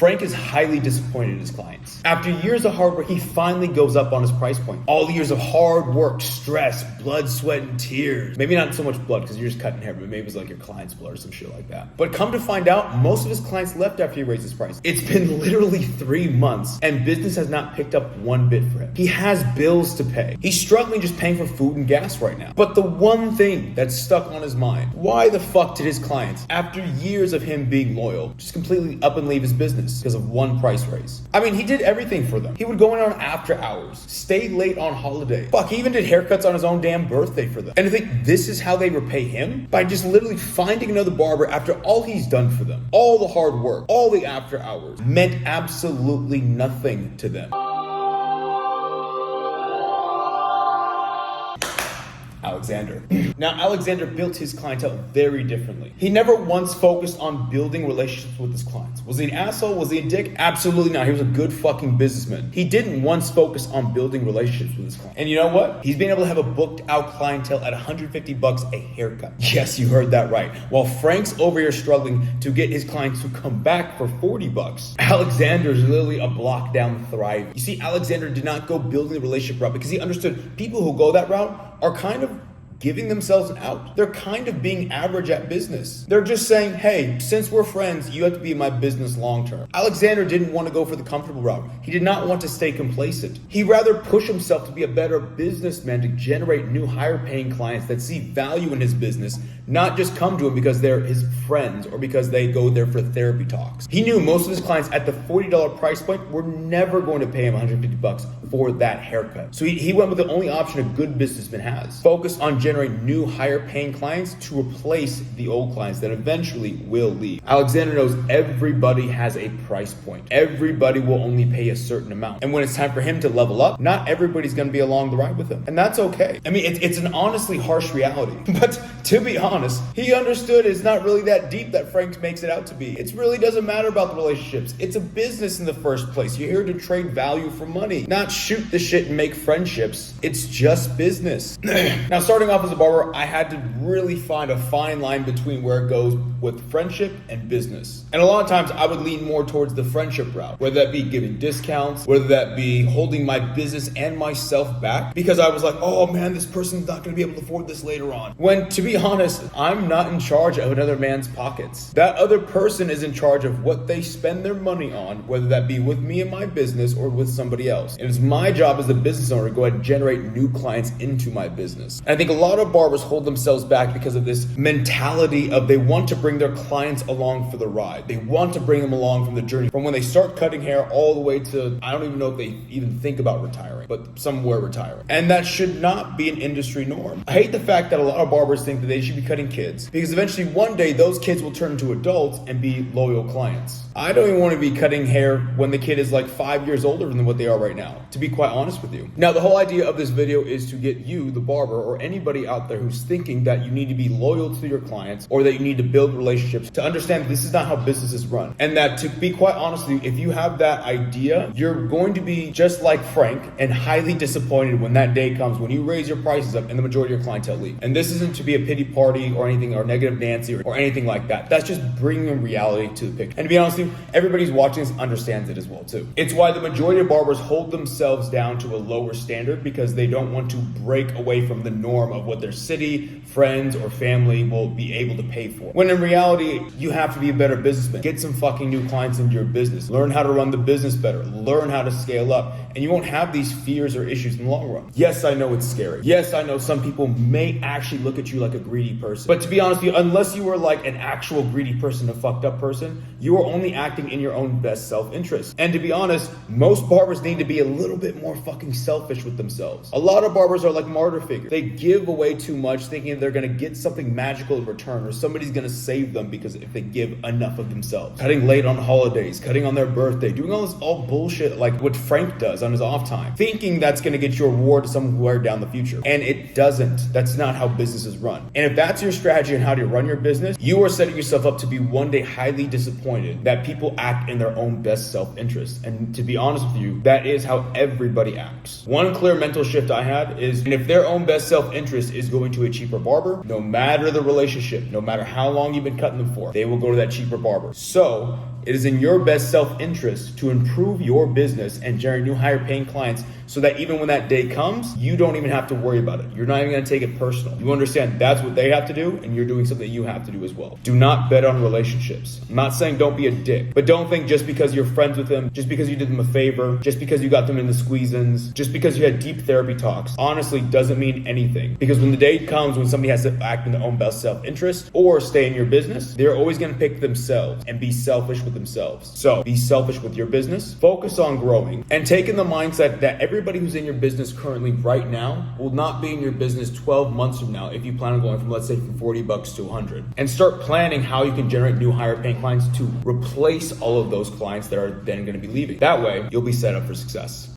Frank is highly disappointed in his clients. After years of hard work, he finally goes up on his price point. All the years of hard work, stress, blood, sweat, and tears. Maybe not so much blood because you're just cutting hair, but maybe it's like your client's blood or some shit like that. But come to find out, most of his clients left after he raised his price. It's been literally 3 months and business has not picked up one bit for him. He has bills to pay. He's struggling just paying for food and gas right now. But the one thing that's stuck on his mind, why the fuck did his clients, after years of him being loyal, just completely up and leave his business because of one price raise? I mean, he did everything for them. He would go in on after hours, stay late on holiday. Fuck, he even did haircuts on his own damn birthday for them. And I think this is how they repay him? By just literally finding another barber after all he's done for them. All the hard work, all the after hours meant absolutely nothing to them. Alexander. Now, Alexander built his clientele very differently. He never once focused on building relationships with his clients. Was he an asshole? Was he a dick? Absolutely not. He was a good fucking businessman. He didn't once focus on building relationships with his clients. And you know what? He's been able to have a booked out clientele at $150 a haircut. Yes, you heard that right. While Frank's over here struggling to get his clients to come back for $40, Alexander's literally a block down thriving. You see, Alexander did not go building the relationship route because he understood people who go that route are kind of giving themselves an out. They're kind of being average at business. They're just saying, hey, since we're friends, you have to be in my business long term. Alexander didn't want to go for the comfortable route. He did not want to stay complacent. He'd rather push himself to be a better businessman to generate new higher paying clients that see value in his business, not just come to him because they're his friends or because they go there for therapy talks. He knew most of his clients at the $40 price point were never going to pay him $150 for that haircut. So he went with the only option a good businessman has. Focus on generate new higher paying clients to replace the old clients that eventually will leave. Alexander knows everybody has a price point. Everybody will only pay a certain amount. And when it's time for him to level up, not everybody's going to be along the ride with him. And that's okay. I mean, it's an honestly harsh reality. But to be honest, he understood it's not really that deep that Frank makes it out to be. It really doesn't matter about the relationships. It's a business in the first place. You're here to trade value for money, not shoot the shit and make friendships. It's just business. Now, starting off as a barber, I had to really find a fine line between where it goes with friendship and business. And a lot of times I would lean more towards the friendship route, whether that be giving discounts, whether that be holding my business and myself back because I was like, oh man, this person's not going to be able to afford this later on. When to be honest, I'm not in charge of another man's pockets. That other person is in charge of what they spend their money on, whether that be with me and my business or with somebody else. And it's my job as the business owner to go ahead and generate new clients into my business. And I think a lot of barbers hold themselves back because of this mentality of they want to bring their clients along for the ride. They want to bring them along from the journey from when they start cutting hair all the way to, I don't even know if they even think about retiring, but somewhere retiring. And that should not be an industry norm. I hate the fact that a lot of barbers think that they should be cutting kids because eventually one day those kids will turn into adults and be loyal clients. I don't even want to be cutting hair when the kid is like 5 years older than what they are right now, to be quite honest with you. Now, the whole idea of this video is to get you, the barber, or anybody out there who's thinking that you need to be loyal to your clients or that you need to build relationships to understand this is not how business is run. And that, to be quite honest with you, if you have that idea, you're going to be just like Frank and highly disappointed when that day comes when you raise your prices up and the majority of your clientele leave. And this isn't to be a pity party or anything or negative Nancy or anything like that. That's just bringing reality to the picture. And to be honest with you, everybody's watching this understands it as well too. It's why the majority of barbers hold themselves down to a lower standard because they don't want to break away from the norm of what their city, friends, or family will be able to pay for. When in reality, you have to be a better businessman. Get some fucking new clients into your business. Learn how to run the business better. Learn how to scale up. And you won't have these fears or issues in the long run. Yes, I know it's scary. Yes, I know some people may actually look at you like a greedy person. But to be honest with you, unless you were like an actual greedy person, a fucked up person, you are only acting in your own best self-interest. And to be honest, most barbers need to be a little bit more fucking selfish with themselves. A lot of barbers are like martyr figures. They give away too much thinking they're going to get something magical in return or somebody's going to save them because if they give enough of themselves. Cutting late on holidays, cutting on their birthday, doing all this bullshit like what Frank does on his off time, thinking that's going to get you a reward somewhere down the future. And it doesn't. That's not how business is run. And if that's your strategy on how to run your business, you are setting yourself up to be one day highly disappointed that people act in their own best self-interest. And to be honest with you, that is how everybody acts. One clear mental shift I had is, and if their own best self-interest is going to a cheaper barber, no matter the relationship, no matter how long you've been cutting them for, they will go to that cheaper barber. So It is in your best self-interest to improve your business and generate new higher paying clients so that even when that day comes, you don't even have to worry about it. You're not even gonna take it personal. You understand that's what they have to do and you're doing something you have to do as well. Do not bet on relationships. I'm not saying don't be a dick, but don't think just because you're friends with them, just because you did them a favor, just because you got them in the squeeze-ins, just because you had deep therapy talks, honestly doesn't mean anything. Because when the day comes when somebody has to act in their own best self-interest or stay in your business, they're always gonna pick themselves and be selfish with themselves. So be selfish with your business, focus on growing, and take in the mindset that everybody who's in your business currently right now will not be in your business 12 months from now if you plan on going from, let's say, from $40 to 100. And start planning how you can generate new higher paying clients to replace all of those clients that are then gonna be leaving. That way, you'll be set up for success.